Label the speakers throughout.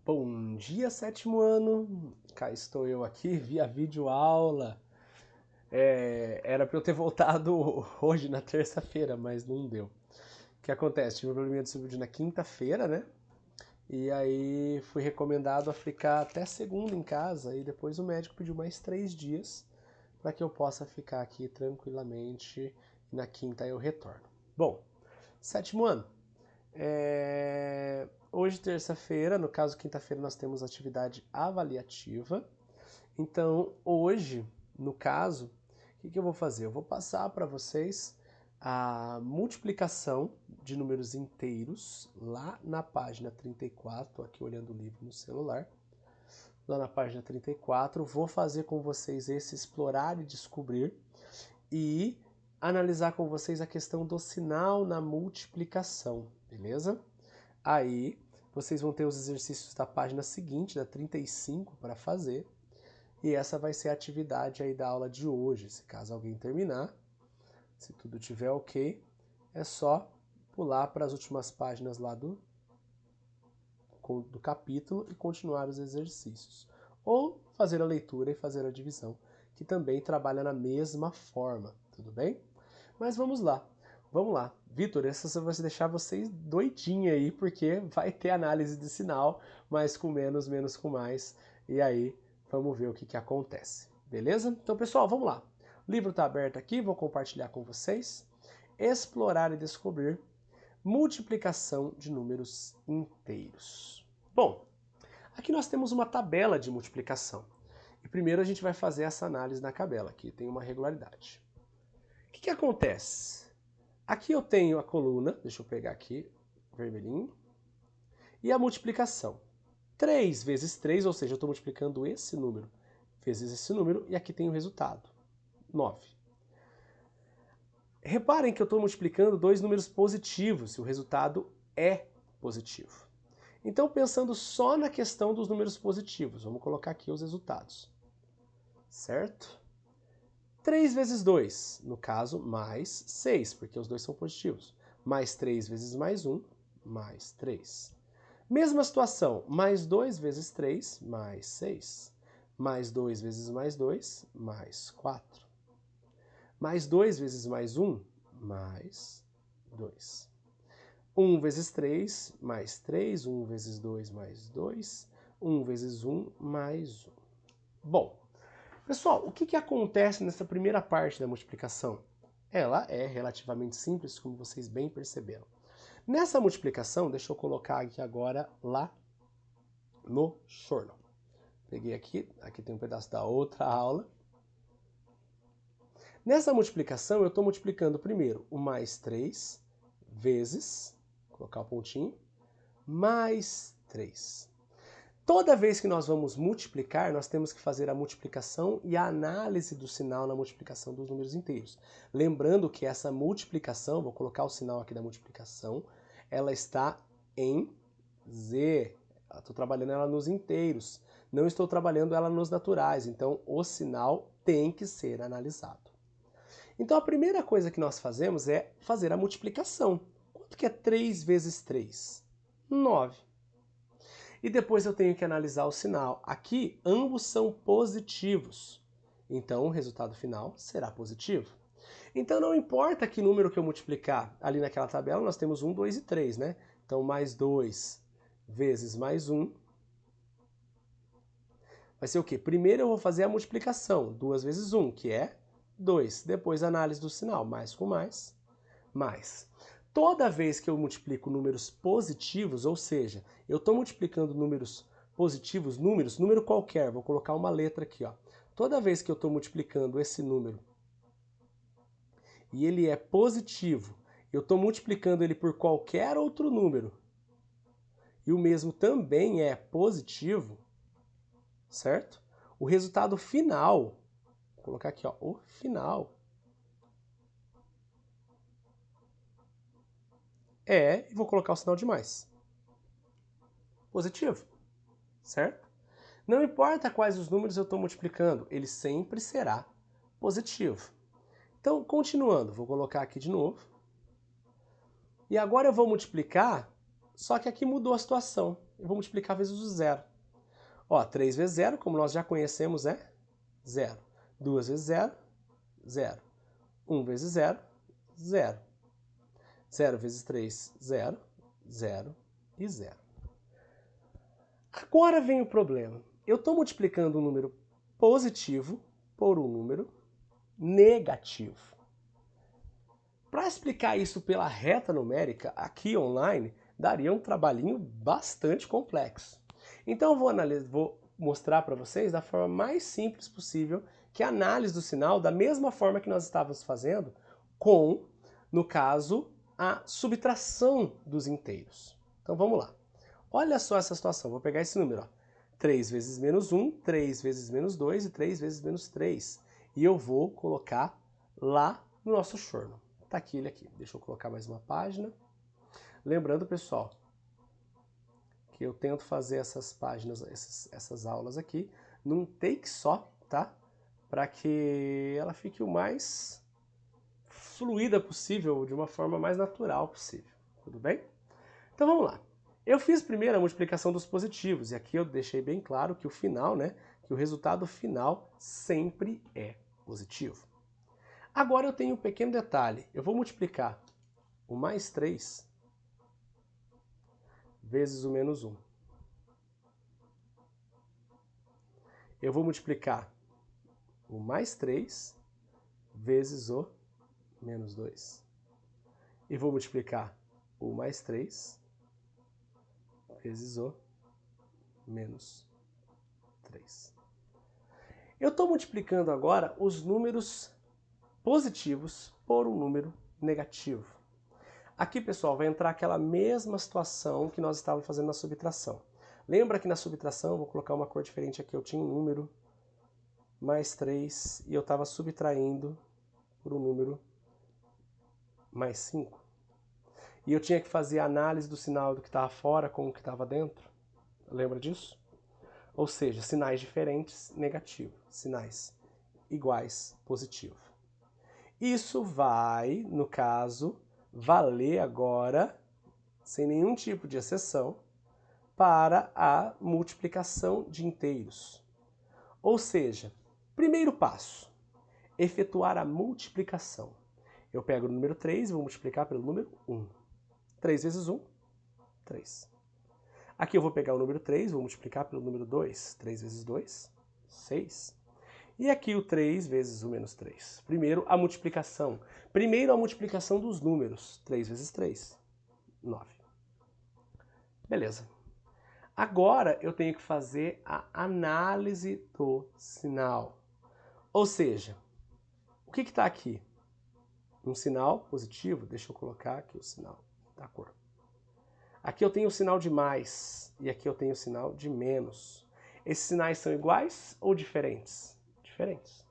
Speaker 1: Bom dia, sétimo ano! Cá estou eu aqui via videoaula. Era para eu ter voltado hoje, na terça-feira, mas não deu. O que acontece? Tive um probleminha de saúde na quinta-feira, né? E aí fui recomendado a ficar até segunda em casa e depois o médico pediu mais 3 dias para que eu possa ficar aqui tranquilamente e na quinta eu retorno. Bom, sétimo ano. Hoje, terça-feira, no caso, quinta-feira, nós temos atividade avaliativa. Então, hoje, no caso, o que eu vou fazer? Eu vou passar para vocês a multiplicação de números inteiros lá na página 34, estou aqui olhando o livro no celular. Lá na página 34, vou fazer com vocês esse explorar e descobrir e analisar com vocês a questão do sinal na multiplicação, beleza? Aí vocês vão ter os exercícios da página seguinte, da 35, para fazer. E essa vai ser a atividade aí da aula de hoje. Se caso alguém terminar, se tudo estiver ok, é só pular para as últimas páginas lá do capítulo e continuar os exercícios. Ou fazer a leitura e fazer a divisão, que também trabalha na mesma forma, tudo bem? Mas vamos lá. Vamos lá. Vitor, essa vai deixar vocês doidinhos aí, porque vai ter análise de sinal, mais com menos, menos com mais. E aí, vamos ver o que acontece. Beleza? Então, pessoal, vamos lá. O livro está aberto aqui, vou compartilhar com vocês. Explorar e descobrir multiplicação de números inteiros. Bom, aqui nós temos uma tabela de multiplicação. E primeiro a gente vai fazer essa análise na tabela, que tem uma regularidade. O que acontece? Aqui eu tenho a coluna, deixa eu pegar aqui, vermelhinho, e a multiplicação. 3 vezes 3, ou seja, eu estou multiplicando esse número vezes esse número, e aqui tem o resultado, 9. Reparem que eu estou multiplicando dois números positivos, e o resultado é positivo. Então, pensando só na questão dos números positivos, vamos colocar aqui os resultados, certo? 3 vezes 2, no caso, mais 6, porque os dois são positivos. Mais 3 vezes mais 1, mais 3. Mesma situação, mais 2 vezes 3, mais 6. Mais 2 vezes mais 2, mais 4. Mais 2 vezes mais 1, mais 2. 1 vezes 3, mais 3. 1 vezes 2, mais 2. 1 vezes 1, mais 1. Bom, pessoal, o que acontece nessa primeira parte da multiplicação? Ela é relativamente simples, como vocês bem perceberam. Nessa multiplicação, deixa eu colocar aqui agora lá no journal. Peguei aqui tem um pedaço da outra aula. Nessa multiplicação, eu estou multiplicando primeiro o mais 3 vezes, vou colocar o pontinho, mais 3. Toda vez que nós vamos multiplicar, nós temos que fazer a multiplicação e a análise do sinal na multiplicação dos números inteiros. Lembrando que essa multiplicação, vou colocar o sinal aqui da multiplicação, ela está em Z. Estou trabalhando ela nos inteiros, não estou trabalhando ela nos naturais, então o sinal tem que ser analisado. Então a primeira coisa que nós fazemos é fazer a multiplicação. Quanto que é 3 vezes 3? 9. E depois eu tenho que analisar o sinal. Aqui, ambos são positivos. Então, o resultado final será positivo. Então, não importa que número que eu multiplicar. Ali naquela tabela, nós temos 1, 2 e 3, né? Então, mais 2 vezes mais 1 vai ser o quê? Primeiro eu vou fazer a multiplicação. 2 vezes 1, que é 2. Depois, a análise do sinal. Mais com mais, mais. Toda vez que eu multiplico números positivos, ou seja, eu estou multiplicando números positivos, número qualquer, vou colocar uma letra aqui, ó. Toda vez que eu estou multiplicando esse número e ele é positivo, eu estou multiplicando ele por qualquer outro número e o mesmo também é positivo, certo? O resultado final, vou colocar aqui, ó, o final, e vou colocar o sinal de mais. Positivo, certo? Não importa quais os números eu estou multiplicando, ele sempre será positivo. Então, continuando, vou colocar aqui de novo. E agora eu vou multiplicar Só que aqui mudou a situação. Eu vou multiplicar vezes o zero. Ó, 3 vezes 0, como nós já conhecemos, é 0. 2 vezes 0, 0. 1 vezes 0, 0. 0 vezes 3, 0. 0 e 0. Agora vem o problema. Eu estou multiplicando um número positivo por um número negativo. Para explicar isso pela reta numérica, aqui online, daria um trabalhinho bastante complexo. Então eu vou mostrar para vocês da forma mais simples possível, que é a análise do sinal, da mesma forma que nós estávamos fazendo com, no caso, a subtração dos inteiros. Então vamos lá. Olha só essa situação, vou pegar esse número, ó. 3 vezes menos 1, 3 vezes menos 2 e 3 vezes menos 3. E eu vou colocar lá no nosso chorno. Tá aqui ele aqui. Deixa eu colocar mais uma página. Lembrando, pessoal, que eu tento fazer essas páginas, essas aulas aqui, num take só, tá? Para que ela fique o mais fluida possível, de uma forma mais natural possível. Tudo bem? Então vamos lá. Eu fiz primeiro a multiplicação dos positivos, e aqui eu deixei bem claro que o final, né, que o resultado final sempre é positivo. Agora eu tenho um pequeno detalhe. Eu vou multiplicar o mais 3 vezes o menos 1. Eu vou multiplicar o mais 3 vezes o menos 2. E vou multiplicar o mais 3 vezes o menos 3. Eu estou multiplicando agora os números positivos por um número negativo. Aqui, pessoal, vai entrar aquela mesma situação que nós estávamos fazendo na subtração. Lembra que na subtração, vou colocar uma cor diferente aqui, eu tinha um número mais 3 e eu estava subtraindo por um número mais 5. E eu tinha que fazer a análise do sinal do que estava fora com o que estava dentro. Lembra disso? Ou seja, sinais diferentes, negativo. Sinais iguais, positivo. Isso vai, no caso, valer agora, sem nenhum tipo de exceção, para a multiplicação de inteiros. Ou seja, primeiro passo, efetuar a multiplicação. Eu pego o número 3 e vou multiplicar pelo número 1. 3 vezes 1, 3. Aqui eu vou pegar o número 3, vou multiplicar pelo número 2. 3 vezes 2, 6. E aqui o 3 vezes o menos 3. Primeiro a multiplicação. Primeiro a multiplicação dos números. 3 vezes 3, 9. Beleza. Agora eu tenho que fazer a análise do sinal. Ou seja, o que está aqui? Um sinal positivo. Deixa eu colocar aqui o sinal da cor. Aqui eu tenho o sinal de mais e aqui eu tenho o sinal de menos. Esses sinais são iguais ou diferentes? Diferentes.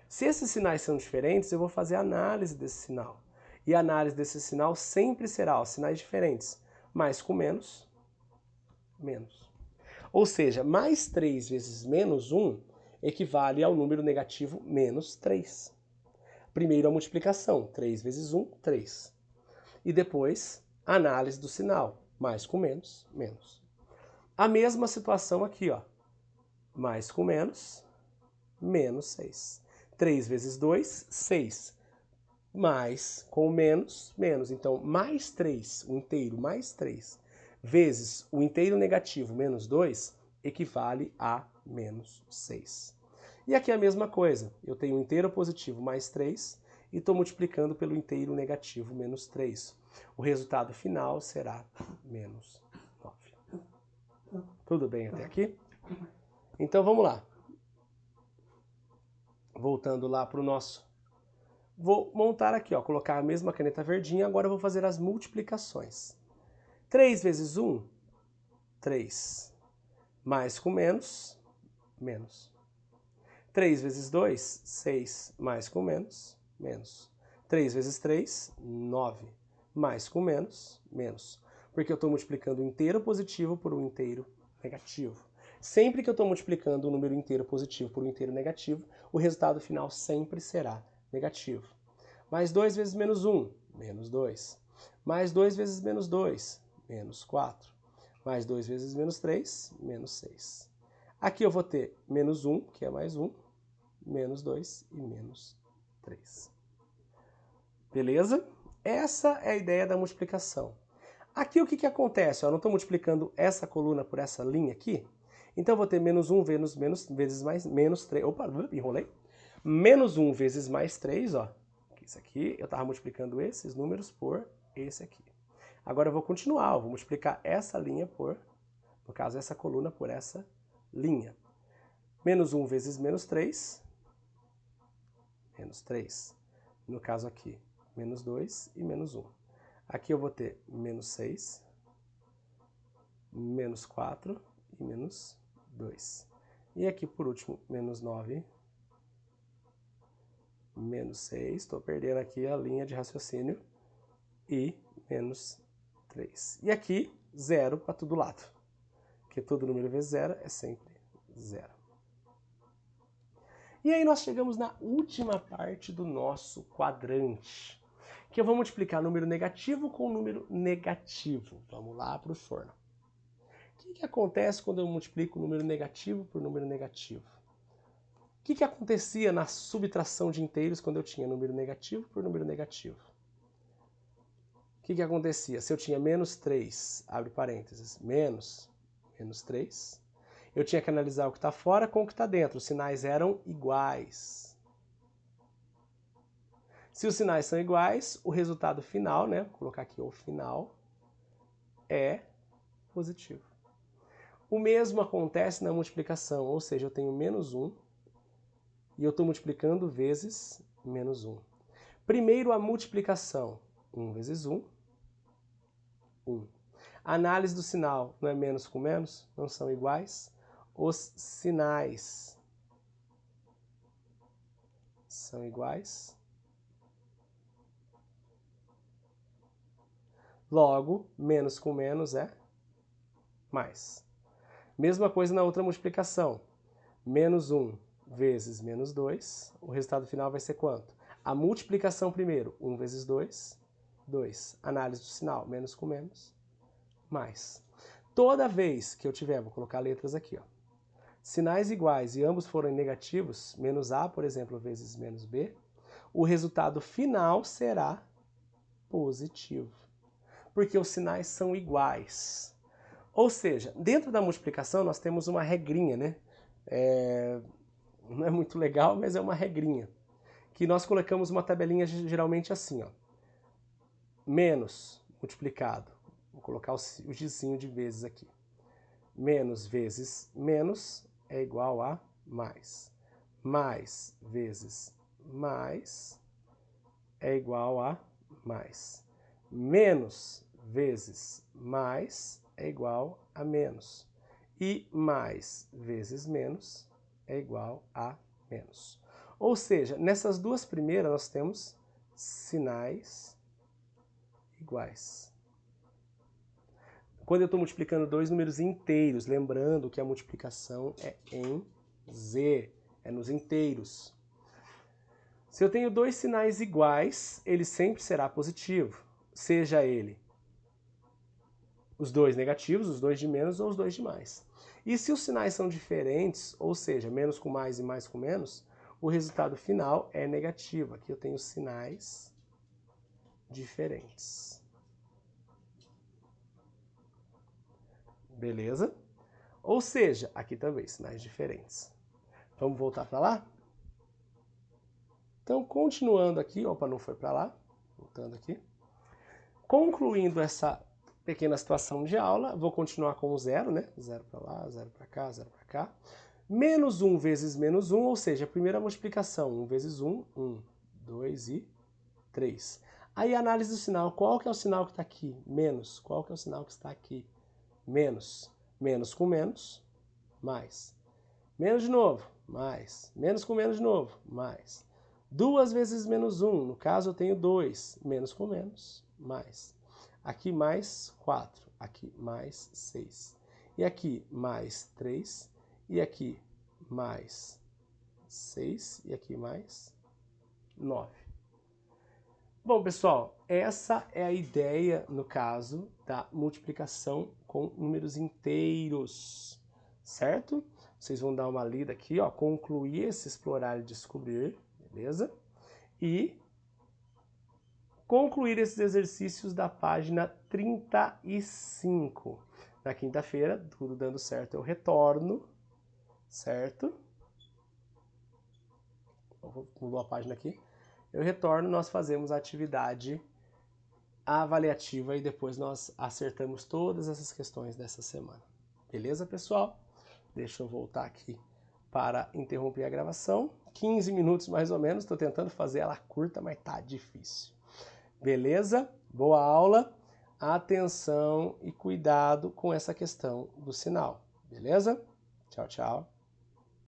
Speaker 1: Se esses sinais são diferentes, eu vou fazer a análise desse sinal. E a análise desse sinal sempre será os sinais diferentes. Mais com menos, menos. Ou seja, mais 3 vezes menos 1 equivale ao número negativo menos 3. Primeiro a multiplicação, 3 vezes 1, 3. E depois a análise do sinal, mais com menos, menos. A mesma situação aqui, ó. Mais com menos, menos 6. 3 vezes 2, 6. Mais com menos, menos. Então, mais 3, o inteiro mais 3, vezes o inteiro negativo menos 2, equivale a menos 6. E aqui é a mesma coisa. Eu tenho o inteiro positivo mais 3 e estou multiplicando pelo inteiro negativo menos 3. O resultado final será menos 9. Tudo bem até aqui? Então vamos lá. Voltando lá para o nosso... Vou montar aqui, ó, colocar a mesma caneta verdinha, agora eu vou fazer as multiplicações. 3 vezes 1, 3. Mais com menos, menos. 3 vezes 2, 6. Mais com menos, menos. 3 vezes 3, 9. Mais com menos, menos. Porque eu estou multiplicando um inteiro positivo por um inteiro negativo. Sempre que eu estou multiplicando um número inteiro positivo por um inteiro negativo, o resultado final sempre será negativo. Mais 2 vezes menos 1, menos 2. Mais 2 vezes menos 2, menos 4. Mais 2 vezes menos 3, menos 6. Aqui eu vou ter menos 1, que é mais 1, menos 2 e menos 3. Beleza? Essa é a ideia da multiplicação. Aqui o que acontece? Eu não estou multiplicando essa coluna por essa linha aqui. Então eu vou ter menos 1 vezes mais menos 3. Opa, enrolei. Menos 1 vezes mais 3, ó. Isso aqui, eu estava multiplicando esses números por esse aqui. Agora eu vou continuar, eu vou multiplicar essa linha por, no caso, essa coluna por essa linha. Menos 1 vezes menos 3, menos 3. No caso aqui, menos 2 e menos 1. Aqui eu vou ter menos 6, menos 4 e menos 2. E aqui, por último, menos 9, menos 6. Estou perdendo aqui a linha de raciocínio. E menos 3. E aqui, 0 para todo lado. Porque todo número vezes 0 é sempre 0. E aí nós chegamos na última parte do nosso quadrante, que eu vou multiplicar número negativo com número negativo. Vamos lá para o forno. O que acontece quando eu multiplico número negativo por número negativo? O que acontecia na subtração de inteiros quando eu tinha número negativo por número negativo? O que acontecia? Se eu tinha menos 3, abre parênteses, menos 3, eu tinha que analisar o que está fora com o que está dentro. Os sinais eram iguais. Se os sinais são iguais, o resultado final, né, vou colocar aqui o final, é positivo. O mesmo acontece na multiplicação, ou seja, eu tenho menos 1 e eu estou multiplicando vezes menos 1. Primeiro a multiplicação, 1 vezes 1, 1. A análise do sinal não é menos com menos, não são iguais. Os sinais são iguais. Logo, menos com menos é mais. Mesma coisa na outra multiplicação. Menos 1 vezes menos 2, o resultado final vai ser quanto? A multiplicação primeiro, 1 vezes 2, 2. Análise do sinal, menos com menos, mais. Toda vez que eu tiver, vou colocar letras aqui, ó, sinais iguais e ambos forem negativos, menos A, por exemplo, vezes menos B, o resultado final será positivo, porque os sinais são iguais. Ou seja, dentro da multiplicação nós temos uma regrinha, né? Não é muito legal, mas é uma regrinha. Que nós colocamos uma tabelinha geralmente assim, ó. Menos multiplicado. Vou colocar o gizinho de vezes aqui. Menos vezes menos é igual a mais. Mais vezes mais é igual a mais. Menos vezes mais é igual a menos. E mais vezes menos é igual a menos. Ou seja, nessas duas primeiras nós temos sinais iguais. Quando eu estou multiplicando dois números inteiros, lembrando que a multiplicação é em Z, é nos inteiros. Se eu tenho dois sinais iguais, ele sempre será positivo, seja ele os dois negativos, os dois de menos ou os dois de mais. E se os sinais são diferentes, ou seja, menos com mais e mais com menos, o resultado final é negativo. Aqui eu tenho sinais diferentes. Beleza? Ou seja, aqui também, sinais diferentes. Vamos voltar para lá? Então, continuando aqui, opa, não foi para lá, voltando aqui. Concluindo essa pequena situação de aula, vou continuar com o zero, né? Zero para lá, zero para cá, zero para cá. Menos 1 vezes menos 1, ou seja, a primeira multiplicação, 1 vezes 1, 1, 2 e 3. Aí a análise do sinal, qual que é o sinal que está aqui? Menos. Qual que é o sinal que está aqui? Menos. Menos com menos, mais. Menos de novo, mais. Menos com menos de novo, mais. 2 vezes menos 1, no caso eu tenho 2. Menos com menos, mais. Aqui mais 4, aqui mais 6. E aqui mais 3, e aqui mais 6, e aqui mais 9. Bom, pessoal, essa é a ideia, no caso, da multiplicação com números inteiros, certo? Vocês vão dar uma lida aqui, ó, concluir esse explorar e descobrir, beleza? E concluir esses exercícios da página 35. Na quinta-feira, tudo dando certo, eu retorno, certo? Mudou a página aqui. Eu retorno, nós fazemos a atividade avaliativa e depois nós acertamos todas essas questões dessa semana. Beleza, pessoal? Deixa eu voltar aqui para interromper a gravação. 15 minutos mais ou menos, estou tentando fazer ela curta, mas tá difícil. Beleza? Boa aula. Atenção e cuidado com essa questão do sinal. Beleza? Tchau, tchau.